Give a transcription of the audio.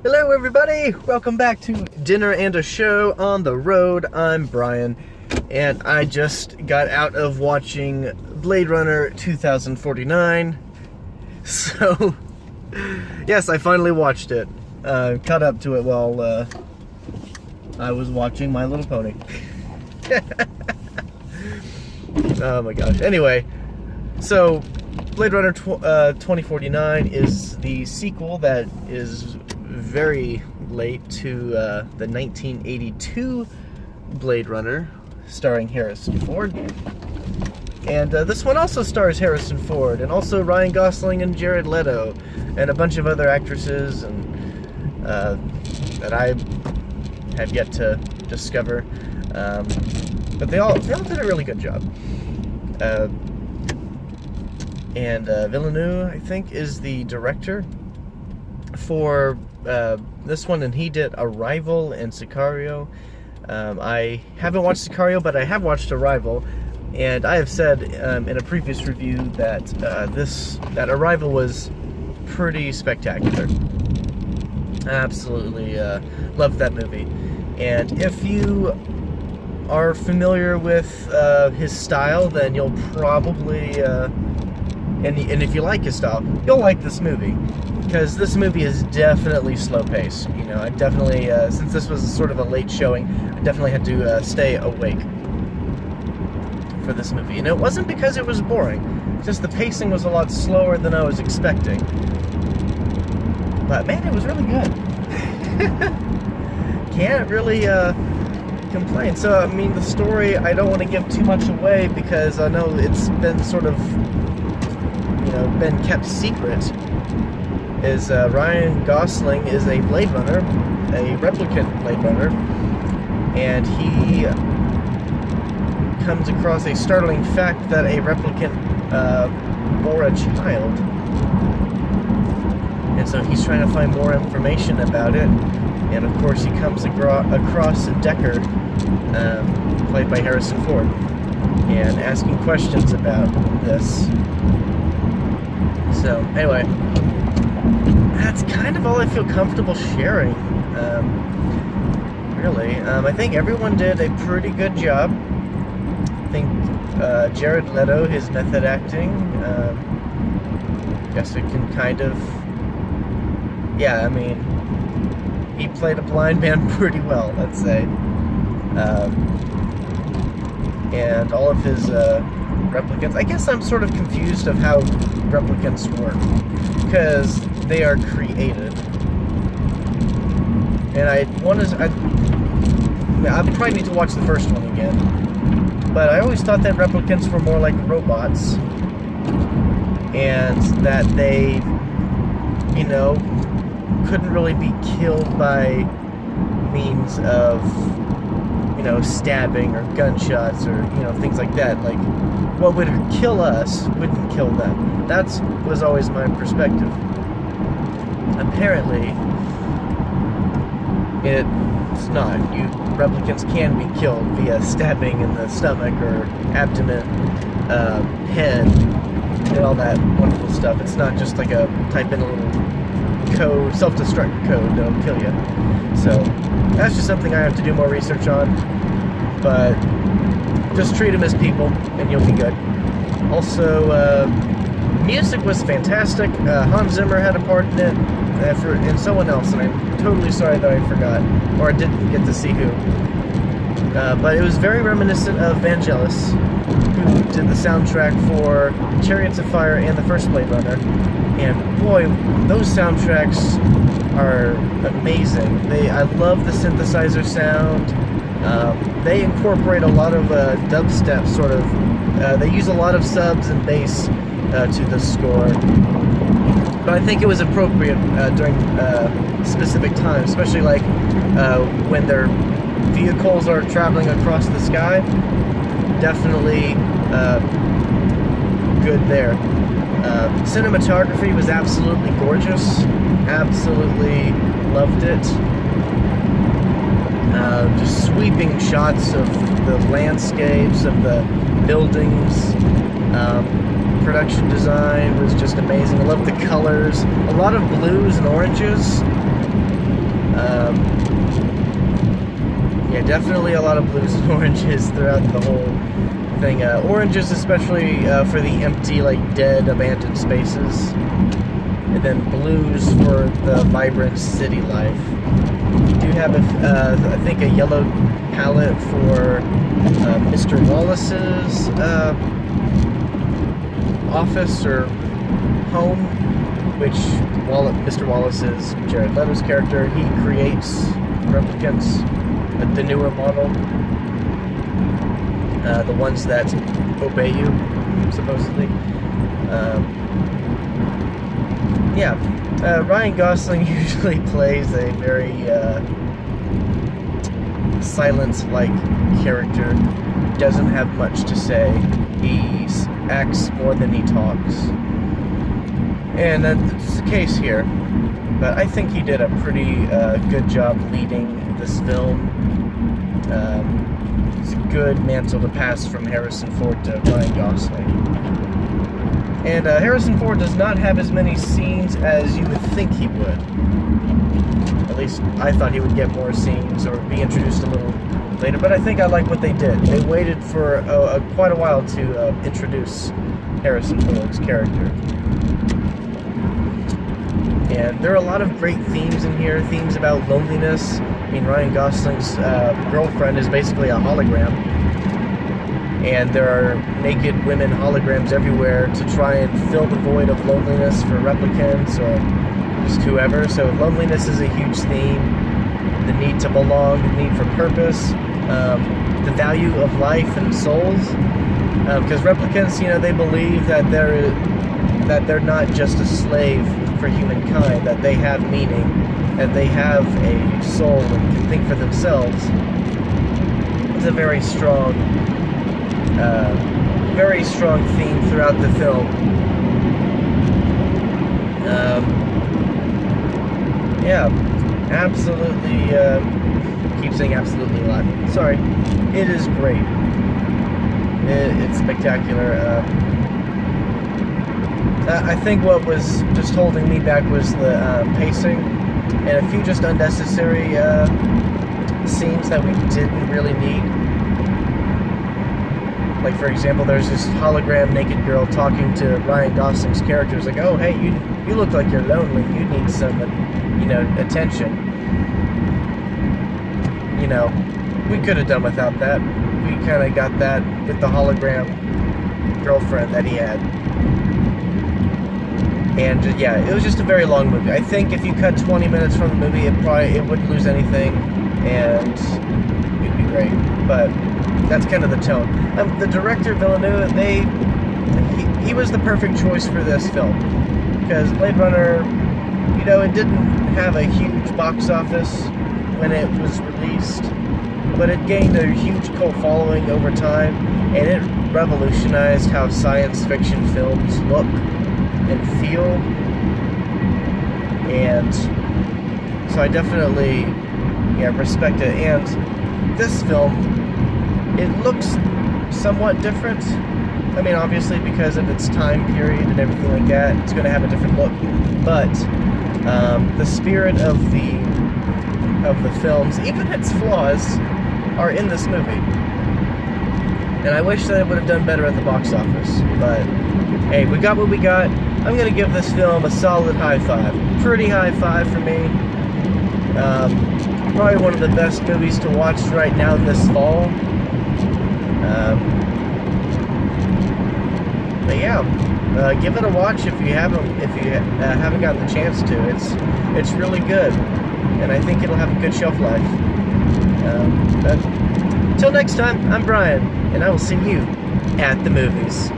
Hello everybody, welcome back to Dinner and a Show on the Road. I'm Brian, and I just got out of watching Blade Runner 2049. So, yes, I finally watched it. Caught up to it while I was watching My Little Pony. Oh my gosh. Anyway, so Blade Runner 2049 is the sequel that is very late to the 1982 Blade Runner, starring Harrison Ford. And this one also stars Harrison Ford, and also Ryan Gosling and Jared Leto, and a bunch of other actresses and that I have yet to discover. But they all did a really good job. And Villeneuve, I think, is the director for this one, and he did Arrival and Sicario. I haven't watched Sicario, but I have watched Arrival, and I have said in a previous review that that Arrival was pretty spectacular. I absolutely loved that movie. And if you are familiar with his style, then you'll probably and if you like his style, you'll like this movie, because this movie is definitely slow paced. You know, I definitely since this was sort of a late showing, I definitely had to stay awake for this movie. And it wasn't because it was boring, just the pacing was a lot slower than I was expecting. But man, it was really good. Can't really complain. So I mean, the story, I don't want to give too much away because I know it's been sort of, you know, been kept secret. Is Ryan Gosling is a Blade Runner, a replicant Blade Runner, and he comes across a startling fact that a replicant bore a child. And so he's trying to find more information about it, and of course he comes across Deckard, played by Harrison Ford, and asking questions about this. So anyway, that's kind of all I feel comfortable sharing, really. I think everyone did a pretty good job. I think Jared Leto, his method acting, guess it can kind of, yeah, I mean, he played a blind man pretty well, let's say. And all of his replicants, I guess I'm sort of confused of how replicants work, because they are created. And I probably need to watch the first one again, but I always thought that replicants were more like robots, and that they, you know, couldn't really be killed by means of, you know, stabbing or gunshots or, you know, things like that. Like, what would kill us wouldn't kill them. That was always my perspective. Apparently, it's not. Replicants can be killed via stabbing in the stomach or abdomen, head, and all that wonderful stuff. It's not just like a type in a little code, self-destruct code that'll kill you. So that's just something I have to do more research on. But just treat them as people, and you'll be good. Also, music was fantastic. Hans Zimmer had a part in it, and someone else, and I'm totally sorry that I forgot, or I didn't get to see who. But it was very reminiscent of Vangelis, who did the soundtrack for Chariots of Fire and the first Blade Runner. And boy, those soundtracks are amazing. I love the synthesizer sound. They incorporate a lot of dubstep, sort of. They use a lot of subs and bass to the score. But I think it was appropriate during specific times, especially like when their vehicles are traveling across the sky. Definitely good there. Cinematography was absolutely gorgeous. Absolutely loved it. Just sweeping shots of the landscapes, of the buildings. Production design was just amazing. I love the colors. A lot of blues and oranges. Yeah, definitely a lot of blues and oranges throughout the whole thing. Oranges especially for the empty, like, dead, abandoned spaces. And then blues for the vibrant city life. You do have, I think, a yellow palette for Mr. Wallace's office or home, which Mr. Wallace is Jared Leto's character. He creates replicants, the newer model, the ones that obey you, supposedly. Ryan Gosling usually plays a very silent-like character. Doesn't have much to say. He acts more than he talks. And that's the case here. But I think he did a pretty good job leading this film. It's a good mantle to pass from Harrison Ford to Ryan Gosling. And Harrison Ford does not have as many scenes as you would think he would. At least I thought he would get more scenes or be introduced a little later. But I think I like what they did. They waited for quite a while to introduce Harrison Ford's character. And there are a lot of great themes in here. Themes about loneliness. I mean, Ryan Gosling's girlfriend is basically a hologram. And there are naked women holograms everywhere to try and fill the void of loneliness for replicants or just whoever. So loneliness is a huge theme. The need to belong, the need for purpose, the value of life and souls. Because replicants, they believe that they're not just a slave for humankind, that they have meaning, that they have a soul and can think for themselves. It's a very strong theme throughout the film. Absolutely. Keep saying absolutely a lot. Sorry. It is great. It's spectacular. I think what was just holding me back was the pacing and a few just unnecessary scenes that we didn't really need. Like, for example, there's this hologram naked girl talking to Ryan Gosling's character. It's like, oh, hey, you look like you're lonely. You need some, attention. We could have done without that. We kind of got that with the hologram girlfriend that he had. And, it was just a very long movie. I think if you cut 20 minutes from the movie, it wouldn't lose anything, and it'd be great. But that's kind of the tone. The director, Villeneuve, he was the perfect choice for this film. Because Blade Runner, it didn't have a huge box office when it was released, but it gained a huge cult following over time, and it revolutionized how science fiction films look and feel. And so I definitely respect it. And this film, it looks somewhat different. I mean, obviously because of its time period and everything like that, it's going to have a different look. But the spirit of the films, even its flaws, are in this movie. And I wish that it would have done better at the box office. But hey, we got what we got. I'm going to give this film a solid high five. Pretty high five for me. Probably one of the best movies to watch right now this fall. Give it a watch if you haven't gotten the chance to. It's really good, and I think it'll have a good shelf life. But till next time, I'm Brian, and I will see you at the movies.